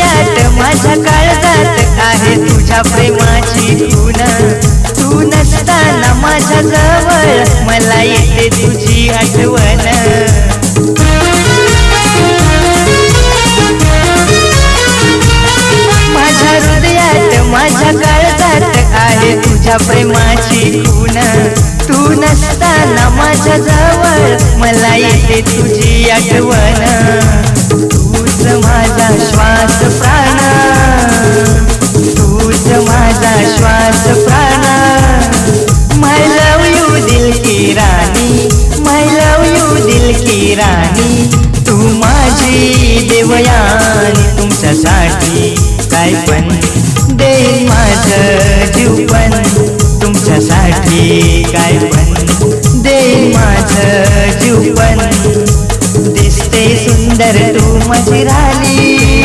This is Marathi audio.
हृदयात माझ्या काळजात आहे तुझ्या प्रेमाची खूण तू नसताना माझ्या जवळ मला येते तुझी आठवण माझ्या हृदयात माझ्या काळजात आहे तुझ्या प्रेमाची खूण तू नसताना माझ्या जवळ मला येते तुझी आठवण तूच माझा श्वास प्राण तूच माझा श्वास प्राण माय लव यू दिल की राणी माय लव यू दिल की राणी तू माझी देवयानी तुमच्यासाठी काय पण देईन माझं जीव पण तुमच्यासाठी काय